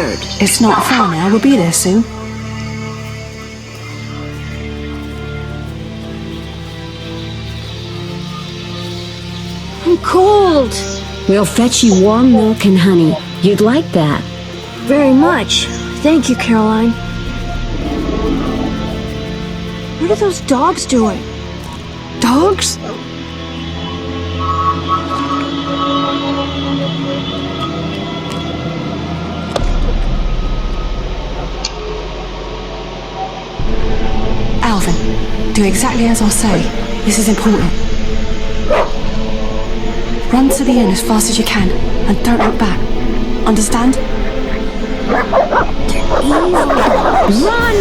scared. It's not far now. We'll be there soon. I'm cold. We'll fetch you warm milk and honey. You'd like that. Very much. Thank you, Caroline. What are those dogs doing? Dogs? Alvin, do exactly as I say. This is important. Run to the inn as fast as you can, and don't look back. Understand? Run!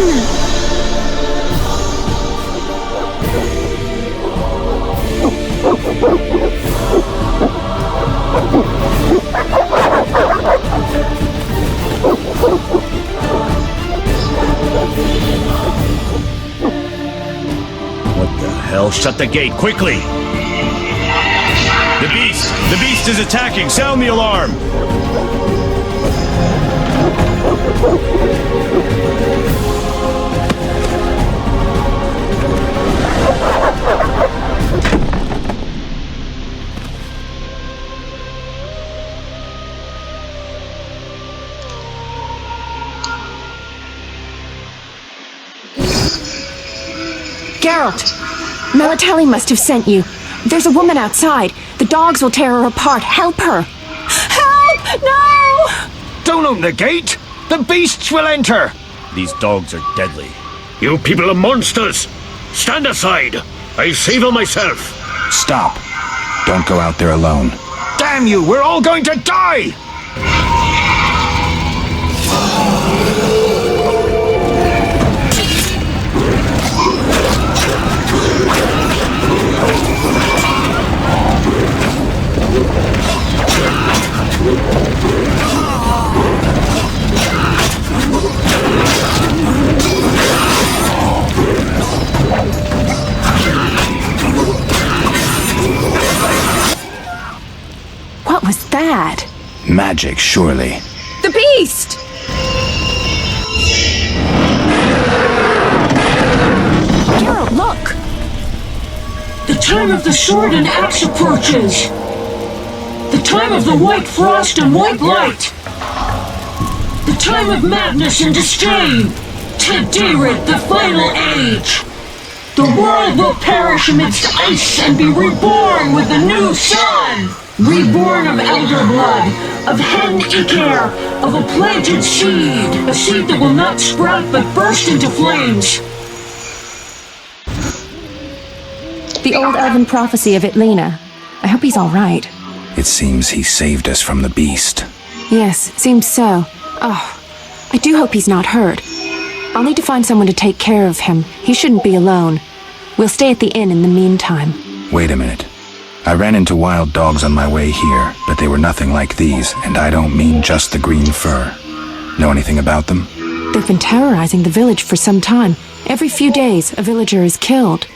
What the hell? Shut the gate, quickly! The beast! The beast is attacking! Sound the alarm! Geralt! Melatelli must have sent you. There's a woman outside. The dogs will tear her apart. Help her! Help! No! Don't open the gate! The beasts will enter! These dogs are deadly. You people are monsters! Stand aside! I'll save her myself! Stop. Don't go out there alone. Damn you! We're all going to die! What was that? Magic, surely. The beast! Geralt, look! The time of the sword and axe approaches. The time of the white frost and white light. The time of madness and disdain. Tedirit, the final age. The world will perish amidst ice and be reborn with the new sun. Reborn of elder blood, of hen Iker, of a planted seed. A seed that will not sprout but burst into flames. The old elven prophecy of Itlena. I hope he's all right. It seems he saved us from the beast. Yes, seems so. Oh, I do hope he's not hurt. I'll need to find someone to take care of him. He shouldn't be alone. We'll stay at the inn in the meantime. Wait a minute. I ran into wild dogs on my way here, but they were nothing like these, and I don't mean just the green fur. Know anything about them? They've been terrorizing the village for some time. Every few days, a villager is killed.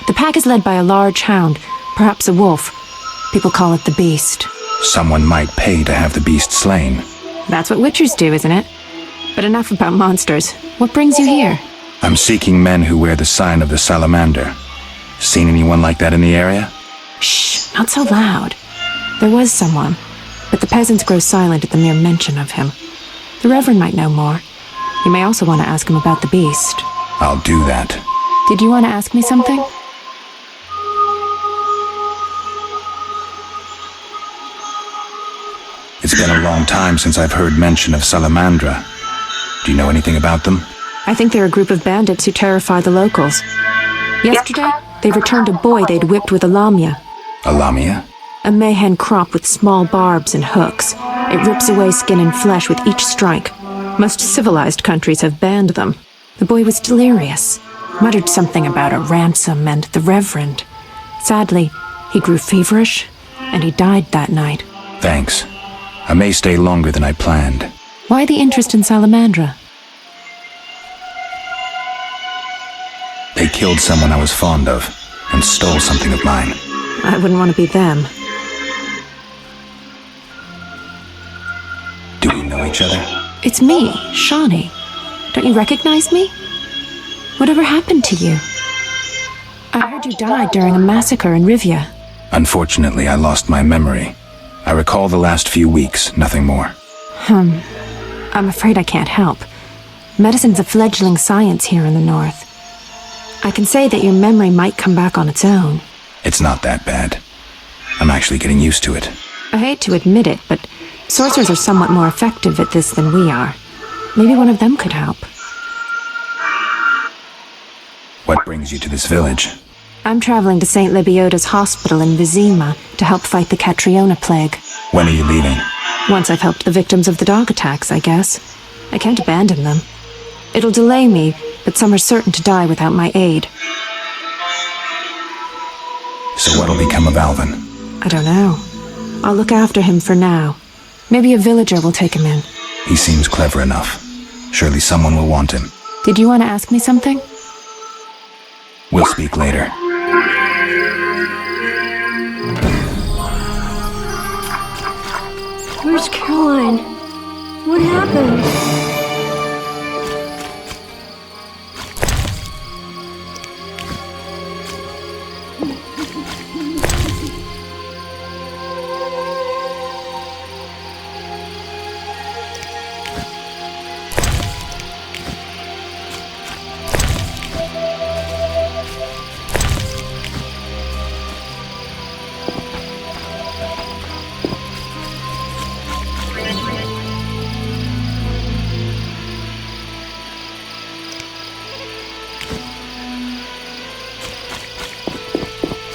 The pack is led by a large hound, perhaps a wolf. People call it the beast. Someone might pay to have the beast slain. That's what witchers do, isn't it? But enough about monsters. What brings you here? I'm seeking men who wear the sign of the salamander. Seen anyone like that in the area? Shh, not so loud. There was someone, but the peasants grow silent at the mere mention of him. The Reverend might know more. You may also want to ask him about the beast. I'll do that. Did you want to ask me something? It's been a long time since I've heard mention of Salamandra. Do you know anything about them? I think they're a group of bandits who terrify the locals. Yesterday, they returned a boy they'd whipped with a lamia. A lamia? A mayhen crop with small barbs and hooks. It rips away skin and flesh with each strike. Most civilized countries have banned them. The boy was delirious, muttered something about a ransom and the Reverend. Sadly, he grew feverish, and he died that night. Thanks. I may stay longer than I planned. Why the interest in Salamandra? They killed someone I was fond of, and stole something of mine. I wouldn't want to be them. Do we know each other? It's me, Shawnee. Don't you recognize me? Whatever happened to you? I heard you died during a massacre in Rivia. Unfortunately, I lost my memory. I recall the last few weeks, nothing more. I'm afraid I can't help. Medicine's a fledgling science here in the north. I can say that your memory might come back on its own. It's not that bad. I'm actually getting used to it. I hate to admit it, but sorcerers are somewhat more effective at this than we are. Maybe one of them could help. What brings you to this village? I'm traveling to St. Libioda's hospital in VIZIMA to help fight the Catriona plague. When are you leaving? Once I've helped the victims of the dog attacks, I guess. I can't abandon them. It'll delay me, but some are certain to die without my aid. So what'll become of Alvin? I don't know. I'll look after him for now. Maybe a villager will take him in. He seems clever enough. Surely someone will want him. Did you want to ask me something? We'll speak later. Where's Caroline? What happened?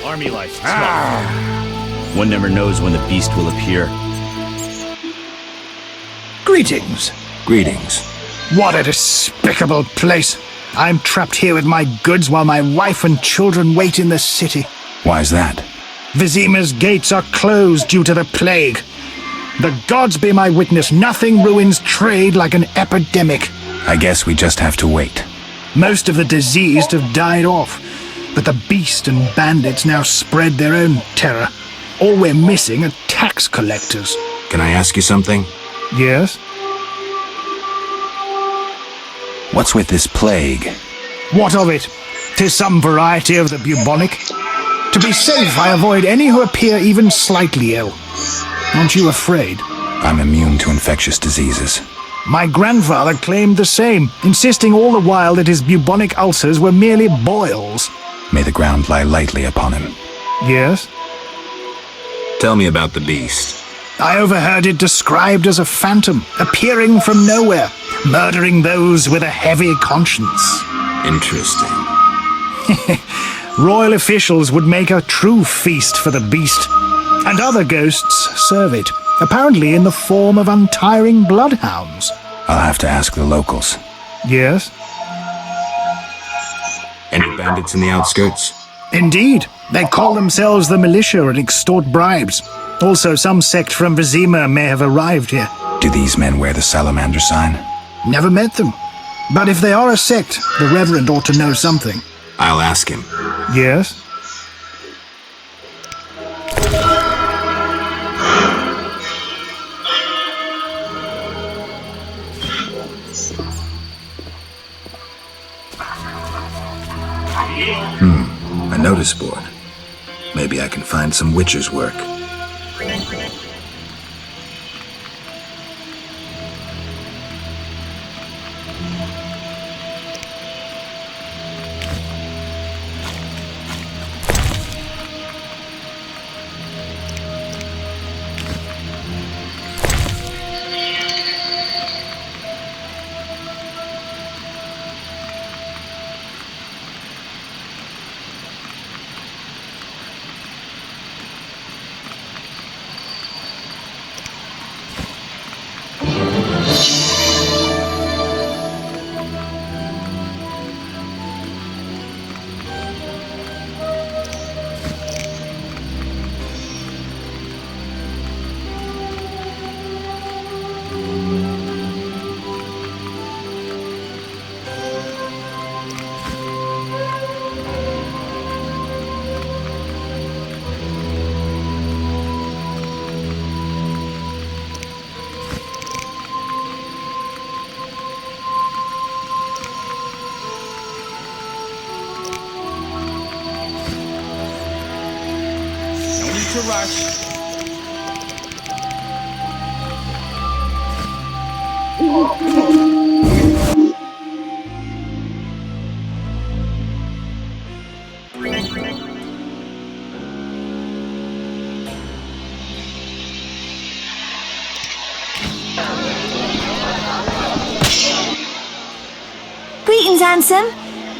Army life's tough. One never knows when the beast will appear. Greetings. Greetings. What a despicable place. I'm trapped here with my goods while my wife and children wait in the city. Why's that? Vizima's gates are closed due to the plague. The gods be my witness, nothing ruins trade like an epidemic. I guess we just have to wait. Most of the diseased have died off, but the beast and bandits now spread their own terror. All we're missing are tax collectors. Can I ask you something? Yes? What's with this plague? What of it? 'Tis some variety of the bubonic. To be safe, I avoid any who appear even slightly ill. Aren't you afraid? I'm immune to infectious diseases. My grandfather claimed the same, insisting all the while that his bubonic ulcers were merely boils. May the ground lie lightly upon him. Yes? Tell me about the beast. I overheard it described as a phantom, appearing from nowhere, murdering those with a heavy conscience. Interesting. Royal officials would make a true feast for the beast, and other ghosts serve it, apparently in the form of untiring bloodhounds. I'll have to ask the locals. Yes? Any bandits in the outskirts? Indeed. They call themselves the militia and extort bribes. Also, some sect from VIZIMA may have arrived here. Do these men wear the salamander sign? Never met them. But if they are a sect, the Reverend ought to know something. I'll ask him. Yes? A notice board. Maybe I can find some witcher's work. to rush. Greetings, handsome.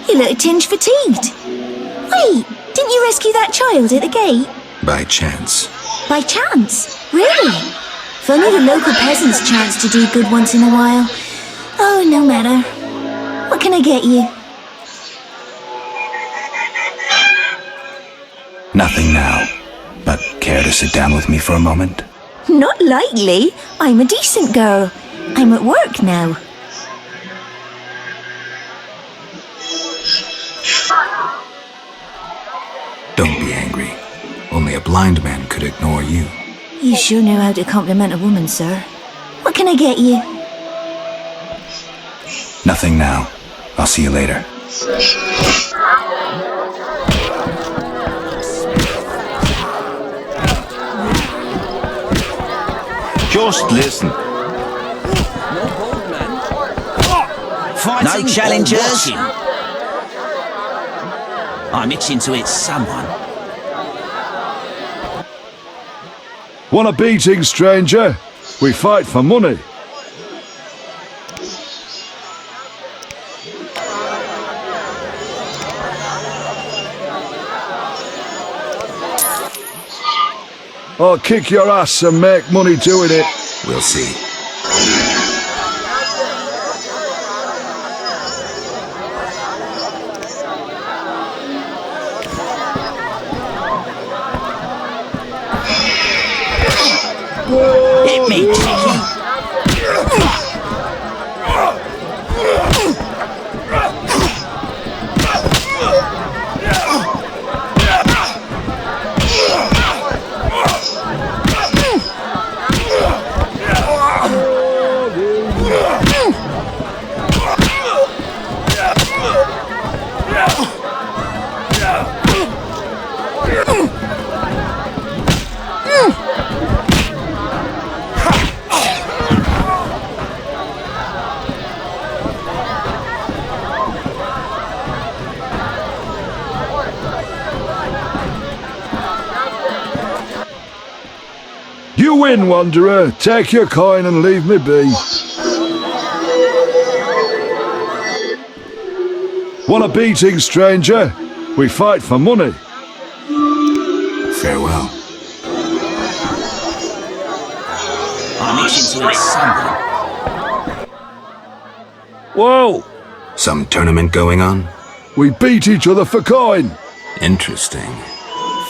You look a tinge fatigued. Wait, didn't you rescue that child at the gate? By chance. By chance? Really? If only the local peasants chance to do good once in a while. Oh, no matter. What can I get you? Nothing now. But care to sit down with me for a moment? Not likely. I'm a decent girl. I'm at work now. Don't be angry. Only a blind man could ignore you. You sure know how to compliment a woman, sir. What can I get you? Nothing now. I'll see you later. Just listen. No challengers. I'm itching to hit someone. Want a beating, stranger? We fight for money. I'll kick your ass and make money doing it. We'll see. Hit me, cheeky. You win, Wanderer. Take your coin and leave me be. Want a beating, stranger? We fight for money. Farewell. I'm itching to hit someone. Whoa! Some tournament going on? We beat each other for coin. Interesting.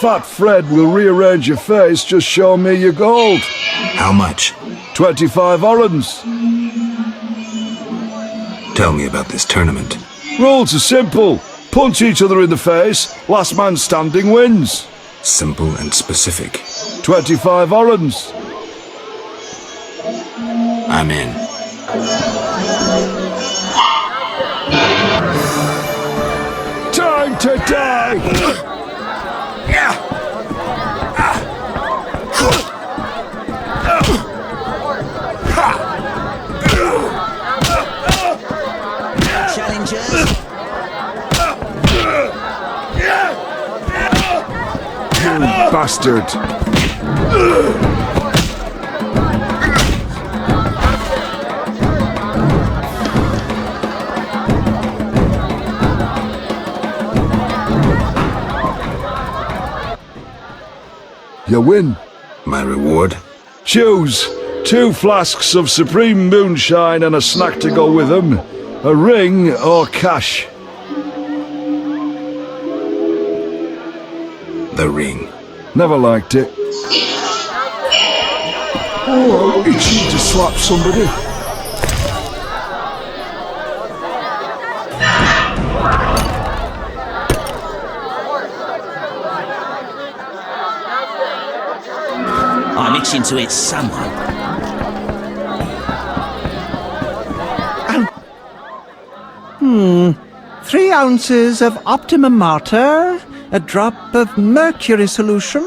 Fat Fred will rearrange your face, just show me your gold. How much? 25 orens. Tell me about this tournament. Rules are simple. Punch each other in the face, last man standing wins. Simple and specific. 25 orens. I'm in. Time to die! Challengers. You bastard! You win. My reward? Choose 2 flasks of supreme moonshine and a snack to go with them. A ring or cash. The ring. Never liked it. Oh, itching to slap somebody. I'm itching to hit someone. 3 ounces of Optimum Mater, a drop of mercury solution,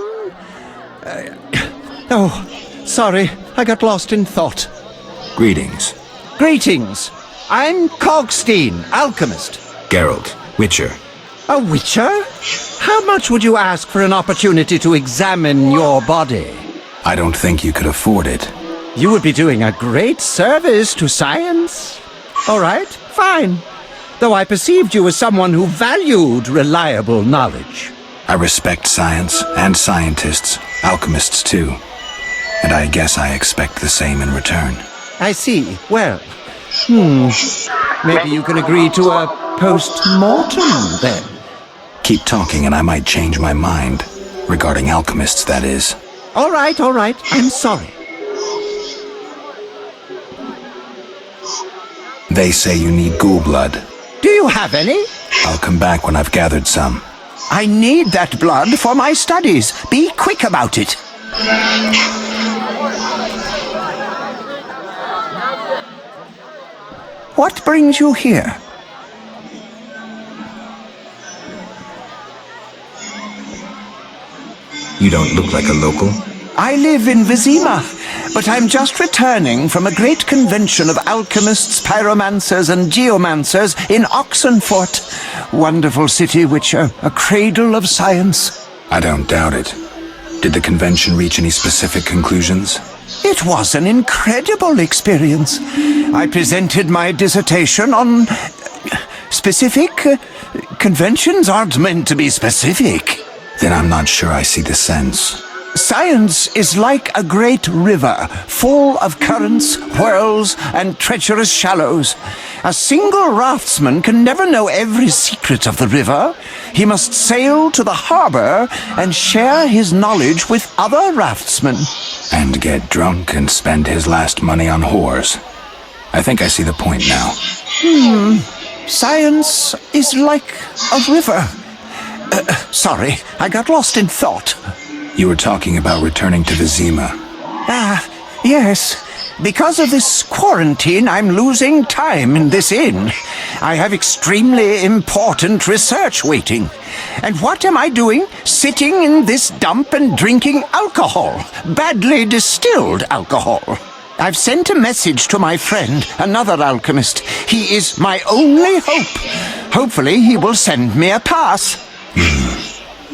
Oh, sorry, I got lost in thought. Greetings. Greetings. I'm Cogstein, alchemist. Geralt, Witcher. A witcher? How much would you ask for an opportunity to examine your body? I don't think you could afford it. You would be doing a great service to science. All right, fine. Though I perceived you as someone who valued reliable knowledge. I respect science and scientists, alchemists too. And I guess I expect the same in return. I see. Well, maybe you can agree to a post-mortem then. Keep talking and I might change my mind. Regarding alchemists, that is. All right. I'm sorry. They say you need ghoul blood. Do you have any? I'll come back when I've gathered some. I need that blood for my studies. Be quick about it. What brings you here? You don't look like a local. I live in VIZIMA, but I'm just returning from a great convention of alchemists, pyromancers, and geomancers in Oxenfurt. Wonderful city, Witcher, a cradle of science. I don't doubt it. Did the convention reach any specific conclusions? It was an incredible experience. I presented my dissertation on specific. Conventions aren't meant to be specific. Then I'm not sure I see the sense. Science is like a great river, full of currents, whirls, and treacherous shallows. A single raftsman can never know every secret of the river. He must sail to the harbor and share his knowledge with other raftsmen. And get drunk and spend his last money on whores. I think I see the point now. Science is like a river. Sorry, I got lost in thought. You were talking about returning to VIZIMA. Yes. Because of this quarantine, I'm losing time in this inn. I have extremely important research waiting. And what am I doing? Sitting in this dump and drinking alcohol. Badly distilled alcohol. I've sent a message to my friend, another alchemist. He is my only hope. Hopefully he will send me a pass.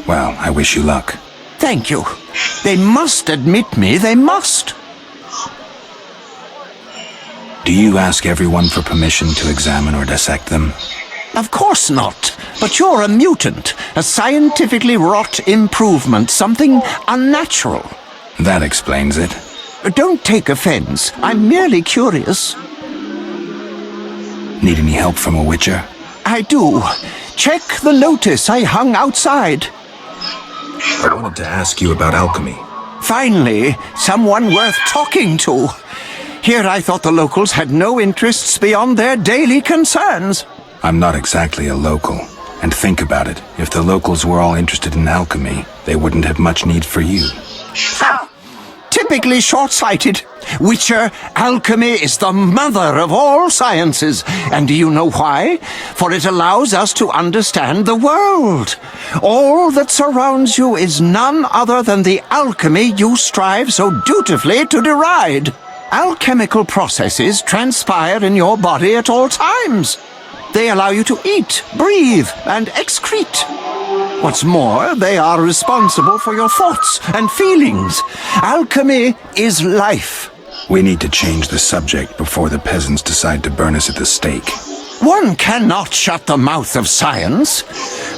Well, I wish you luck. Thank you. They must admit me, they must. Do you ask everyone for permission to examine or dissect them? Of course not. But you're a mutant, a scientifically wrought improvement, something unnatural. That explains it. Don't take offense. I'm merely curious. Need any help from a witcher? I do. Check the notice I hung outside. I wanted to ask you about alchemy. Finally, someone worth talking to. Here I thought the locals had no interests beyond their daily concerns. I'm not exactly a local. And think about it. If the locals were all interested in alchemy, they wouldn't have much need for you. Ha! Typically short-sighted. Witcher, alchemy is the mother of all sciences. And do you know why? For it allows us to understand the world. All that surrounds you is none other than the alchemy you strive so dutifully to deride. Alchemical processes transpire in your body at all times. They allow you to eat, breathe, and excrete. What's more, they are responsible for your thoughts and feelings. Alchemy is life. We need to change the subject before the peasants decide to burn us at the stake. One cannot shut the mouth of science.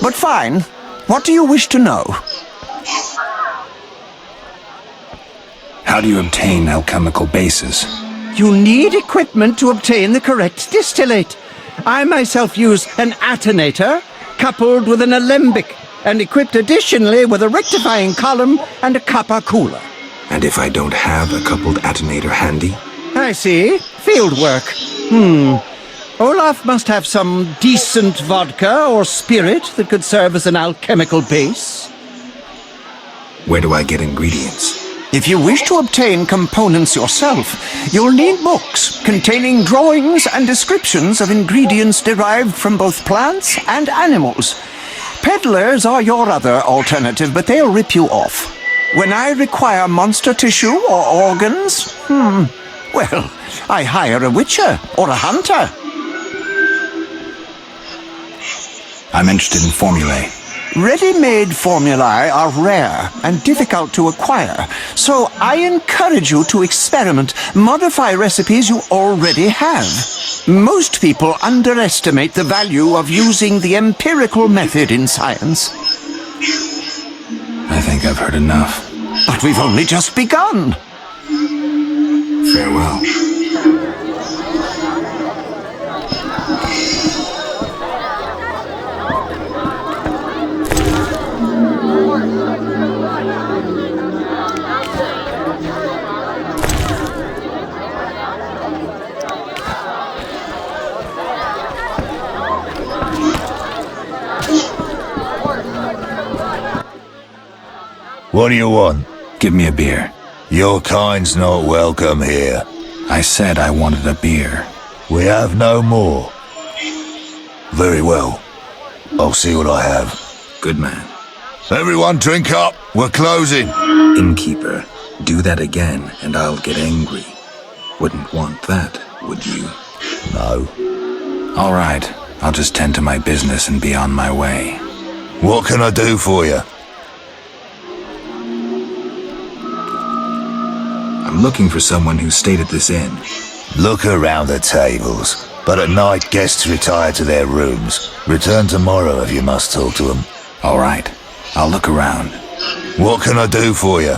But fine. What do you wish to know? How do you obtain alchemical bases? You need equipment to obtain the correct distillate. I myself use an attenator, coupled with an alembic, and equipped additionally with a rectifying column and a copper cooler. And if I don't have a coupled attenator handy? I see. Field work. Olaf must have some decent vodka or spirit that could serve as an alchemical base. Where do I get ingredients? If you wish to obtain components yourself, you'll need books containing drawings and descriptions of ingredients derived from both plants and animals. Peddlers are your other alternative, but they'll rip you off. When I require monster tissue or organs, well, I hire a witcher or a hunter. I'm interested in formulae. Ready-made formulae are rare and difficult to acquire, so I encourage you to experiment, modify recipes you already have. Most people underestimate the value of using the empirical method in science. I think I've heard enough. But we've only just begun. Farewell. What do you want? Give me a beer. Your kind's not welcome here. I said I wanted a beer. We have no more. Very well. I'll see what I have. Good man. Everyone drink up. We're closing. Innkeeper, do that again and I'll get angry. Wouldn't want that, would you? No. All right. I'll just tend to my business and be on my way. What can I do for you? I'm looking for someone who stayed at this inn. Look around the tables, but at night guests retire to their rooms. Return tomorrow if you must talk to them. All right, I'll look around. What can I do for you?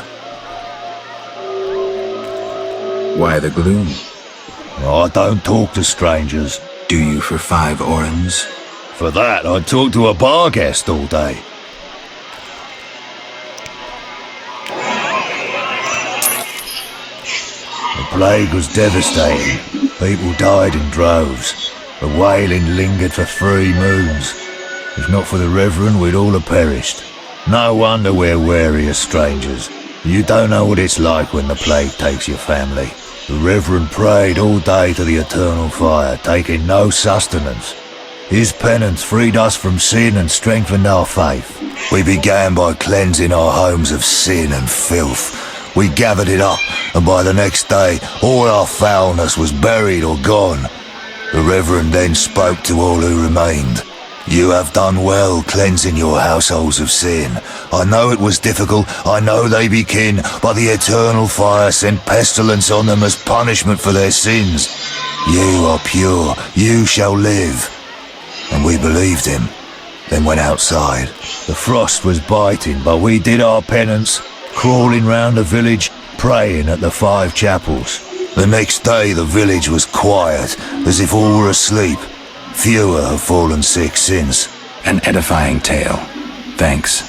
Why the gloom? I don't talk to strangers. Do you for 5 orens? For that, I'd talk to a bar guest all day. The plague was devastating. People died in droves. The wailing lingered for 3 moons. If not for the Reverend, we'd all have perished. No wonder we're wary of strangers. You don't know what it's like when the plague takes your family. The Reverend prayed all day to the eternal fire, taking no sustenance. His penance freed us from sin and strengthened our faith. We began by cleansing our homes of sin and filth. We gathered it up, and by the next day, all our foulness was buried or gone. The Reverend then spoke to all who remained. You have done well cleansing your households of sin. I know it was difficult, I know they be kin, but the eternal fire sent pestilence on them as punishment for their sins. You are pure, you shall live. And we believed him, then went outside. The frost was biting, but we did our penance, crawling round the village, praying at the 5 chapels. The next day the village was quiet, as if all were asleep. Fewer have fallen sick since. An edifying tale. Thanks.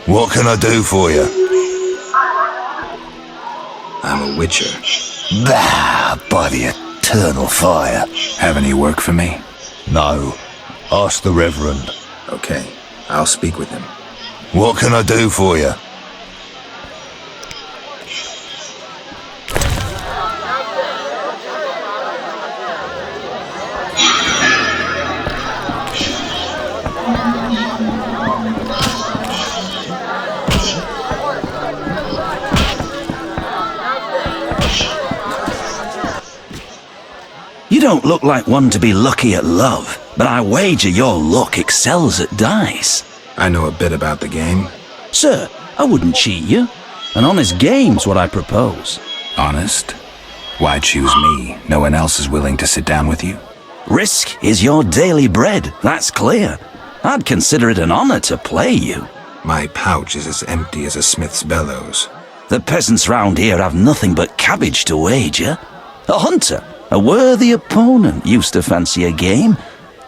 What can I do for you? I'm a witcher. Bah, by the eternal fire. Have any work for me? No. Ask the Reverend. Okay, I'll speak with him. What can I do for you? You don't look like one to be lucky at love, but I wager your luck excels at dice. I know a bit about the game. Sir, I wouldn't cheat you. An honest game's what I propose. Honest? Why choose me? No one else is willing to sit down with you? Risk is your daily bread, that's clear. I'd consider it an honor to play you. My pouch is as empty as a smith's bellows. The peasants round here have nothing but cabbage to wager. A hunter, a worthy opponent, used to fancy a game,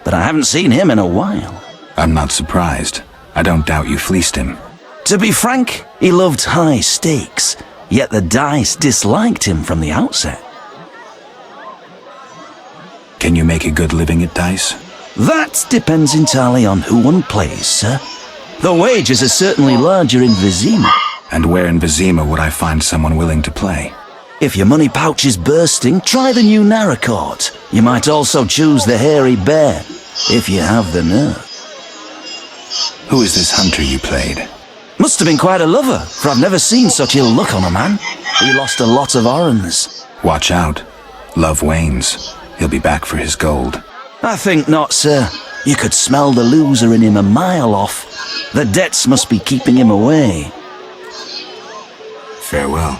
but I haven't seen him in a while. I'm not surprised. I don't doubt you fleeced him. To be frank, he loved high stakes, yet the dice disliked him from the outset. Can you make a good living at dice? That depends entirely on who one plays, sir. The wages are certainly larger in VIZIMA. And where in VIZIMA would I find someone willing to play? If your money pouch is bursting, try the new Narracourt. You might also choose the Hairy Bear. if you have the nerve. Who is this hunter you played? Must have been quite a lover, for I've never seen such ill luck on a man. He lost a lot of orans. Watch out. Love wanes. He'll be back for his gold. I think not, sir. You could smell the loser in him a mile off. The debts must be keeping him away. Farewell.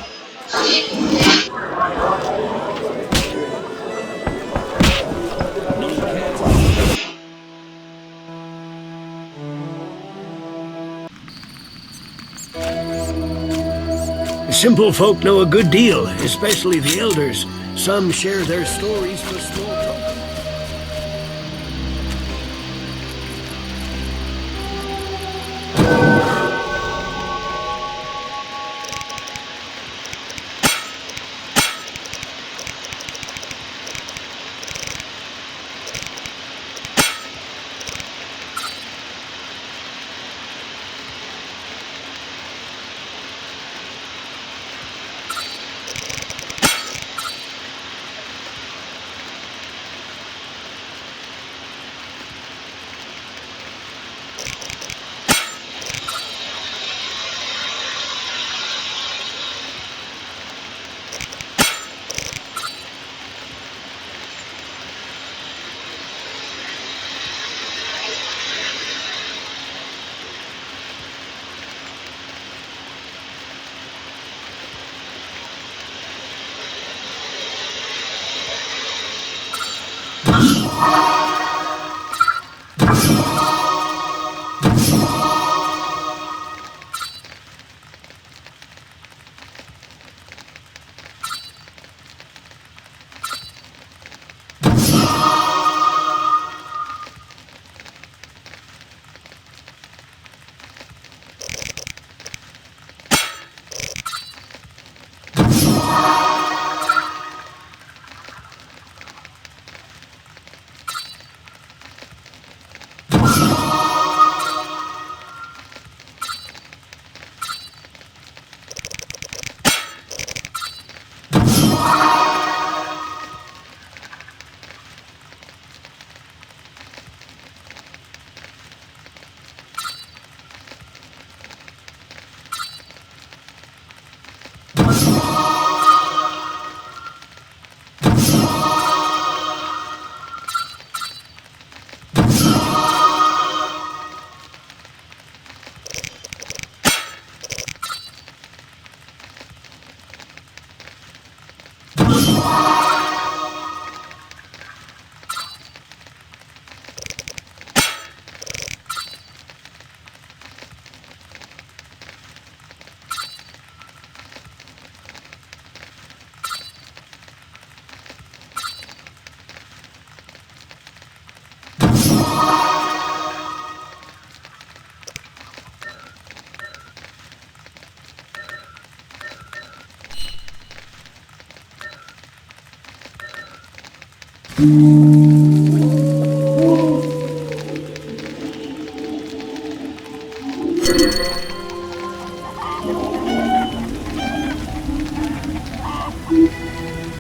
Simple folk know a good deal, especially the elders. Some share their stories for small talk.